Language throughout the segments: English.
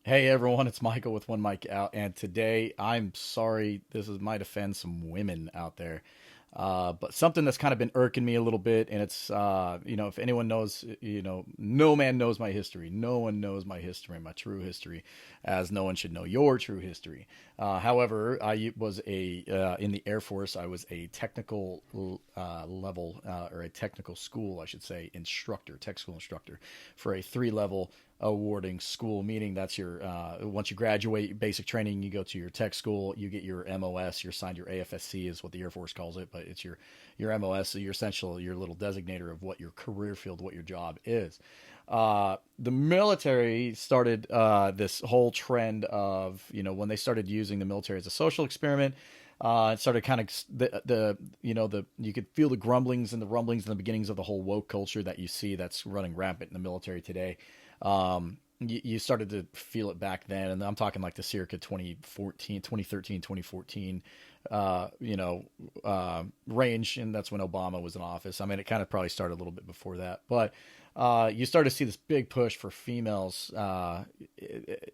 Hey everyone, it's Michael with One Mic Out, and today I'm sorry might offend some women out there, but something that's kind of been irking me a little bit, and it's if anyone knows, no man knows my history, no one knows my history, my true history, as no one should know your true history. However, I was a in the Air Force. I was a technical level or a technical school, I should say, instructor, tech school instructor for a three-level awarding school, meaning that's your once you graduate basic training, you go to your tech school, you get your MOS, you're signed your AFSC is what the Air Force calls it, but it's your MOS, so your essential, your little designator of what your career field, what your job is. The military started this whole trend of, when they started using the military as a social experiment. It started kind of the you could feel the grumblings and the rumblings in the beginnings of the whole woke culture that you see that's running rampant in the military today. You started to feel it back then, and I'm talking like the circa 2014, 2013, 2014, range, and that's when Obama was in office. I mean, it kind of probably started a little bit before that, but you started to see this big push for females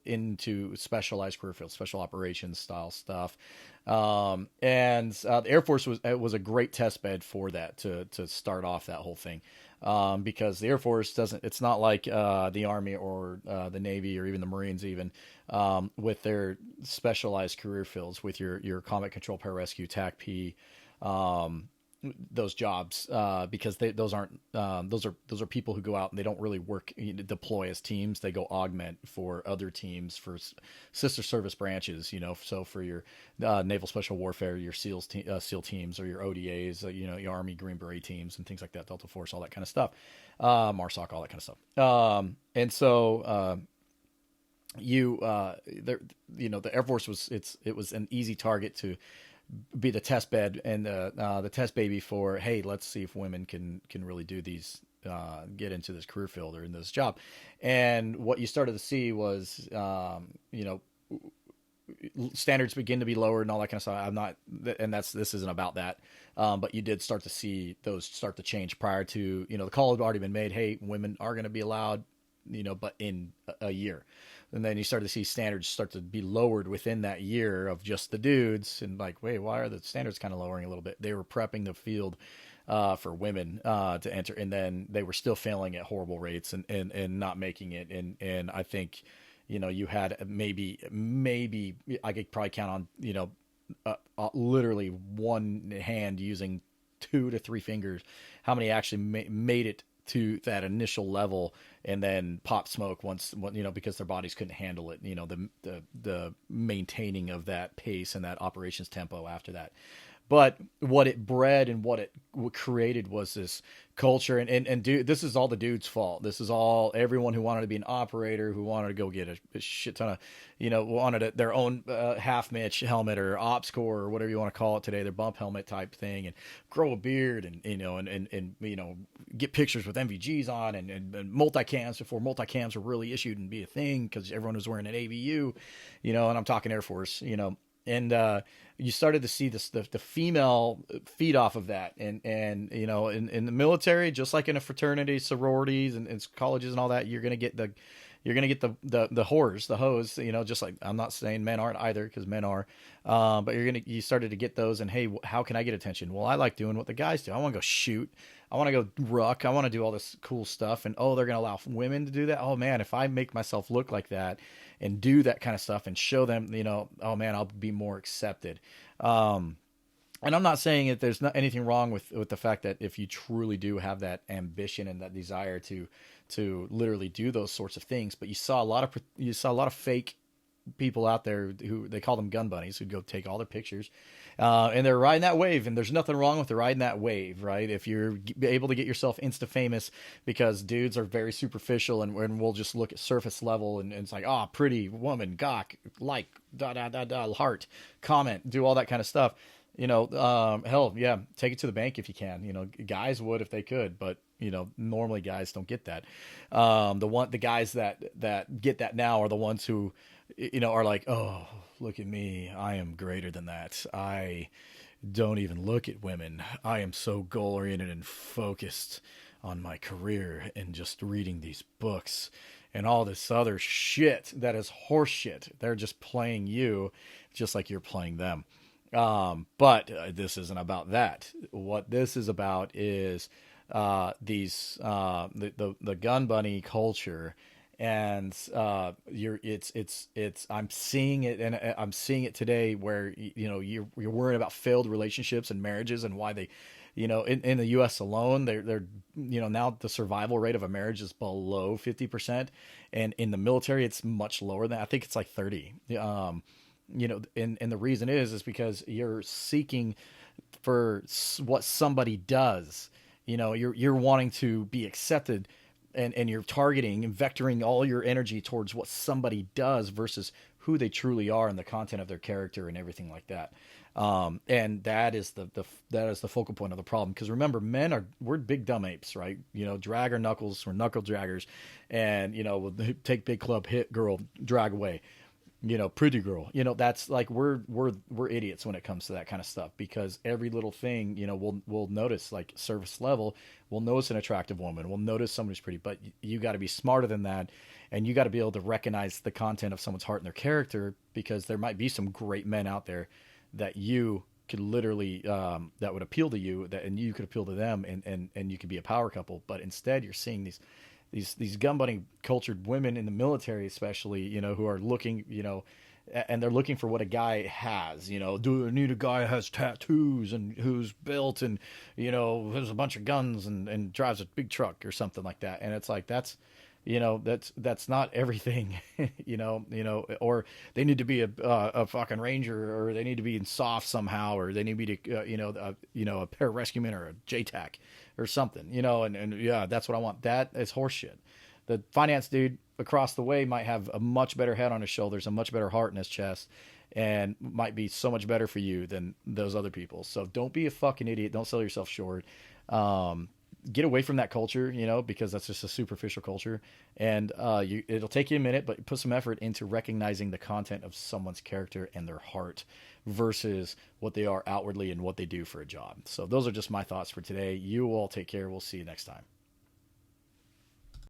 into specialized career fields, special operations style stuff, and the Air Force was a great test bed for that to start off that whole thing. Because the Air Force doesn't, it's not like the Army or the Navy or even the Marines, even with their specialized career fields, with your combat control, pararescue, TAC-P, um, those jobs, because those aren't those are people who go out and they don't really work, deploy as teams. They go augment for other teams, for sister service branches. So for your naval special warfare, your SEAL teams, or your ODAs, your Army Green Beret teams and things like that, Delta Force, all that kind of stuff, MARSOC, all that kind of stuff. And so there, the Air Force it was an easy target to be the test bed and the test baby for, hey, let's see if women can really do these, get into this career field or in this job. And what you started to see was, standards begin to be lowered and all that kind of stuff. I'm not, and this isn't about that. But you did start to see those start to change prior to, the call had already been made. Hey, women are going to be allowed, but in a year. And then you start to see standards start to be lowered within that year of just the dudes, and like, wait, why are the standards kind of lowering a little bit? They were prepping the field for women to enter, and then they were still failing at horrible rates and not making it. And I think, you had maybe I could probably count on, literally one hand using two to three fingers how many actually made it to that initial level and then pop smoke once, because their bodies couldn't handle it, the maintaining of that pace and that operations tempo after that. But what it bred and what it created was this culture, and dude, this is all the dude's fault. This is all everyone who wanted to be an operator, who wanted to go get a shit ton of, wanted their own half Mitch helmet or ops core or whatever you want to call it today, their bump helmet type thing, and grow a beard and get pictures with MVGs on and multicams before multicams were really issued and be a thing because everyone was wearing an ABU, and I'm talking Air Force, and you started to see this the female feed off of that, and in the military, just like in a fraternity, sororities, and colleges and all that, you're gonna get the the whores, the hoes, just like, I'm not saying men aren't either, because men are, but you started to get those, and hey, how can I get attention? Well, I like doing what the guys do. I want to go shoot. I want to go ruck. I want to do all this cool stuff. And oh, they're going to allow women to do that. Oh man, if I make myself look like that and do that kind of stuff and show them, oh man, I'll be more accepted. And I'm not saying that there's not anything wrong with the fact that if you truly do have that ambition and that desire to literally do those sorts of things, but you saw a lot of fake people out there who they call them gun bunnies, who go take all their pictures, and they're riding that wave, and there's nothing wrong with riding that wave, right? If you're able to get yourself insta famous, because dudes are very superficial, and we'll just look at surface level, and it's like, oh, pretty woman, gawk, like, da da da da, heart, comment, do all that kind of stuff. Hell yeah, take it to the bank if you can. Guys would if they could, but normally guys don't get that. The guys that get that now are the ones who, are like, oh, look at me, I am greater than that. I don't even look at women. I am so goal oriented and focused on my career and just reading these books and all this other shit that is horse shit. They're just playing you just like you're playing them. But this isn't about that. What this is about is the gun bunny culture, and I'm seeing it, and I'm seeing it today where you're worried about failed relationships and marriages and why they, in the U.S. alone, they're now the survival rate of a marriage is below 50%, and in the military it's much lower than, I think it's like 30. And the reason is because you're seeking for what somebody does. You're wanting to be accepted, and you're targeting and vectoring all your energy towards what somebody does versus who they truly are and the content of their character and everything like that. And that is that is the focal point of the problem. Because remember, we're big dumb apes, right? Drag our knuckles, we're knuckle draggers, and we'll take big club, hit girl, drag away. Pretty girl. That's like we're idiots when it comes to that kind of stuff, because every little thing, we'll notice, like surface level, we'll notice an attractive woman, we'll notice somebody's pretty, but you got to be smarter than that, and you got to be able to recognize the content of someone's heart and their character, because there might be some great men out there that you could literally that would appeal to you, and you could appeal to them, and you could be a power couple. But instead, you're seeing these gun bunny cultured women in the military, especially, who are looking, and they're looking for what a guy has. Do I need a guy who has tattoos and who's built and has a bunch of guns and drives a big truck or something like that? And it's like that's not everything. Or they need to be a fucking ranger, or they need to be in soft somehow, or they need to be a pararescueman or a JTAC or something, and yeah, that's what I want. That is horseshit. The finance dude across the way might have a much better head on his shoulders, a much better heart in his chest, and might be so much better for you than those other people. So don't be a fucking idiot. Don't sell yourself short. Get away from that culture, because that's just a superficial culture. And it'll take you a minute, but put some effort into recognizing the content of someone's character and their heart versus what they are outwardly and what they do for a job. So those are just my thoughts for today. You all take care. We'll see you next time.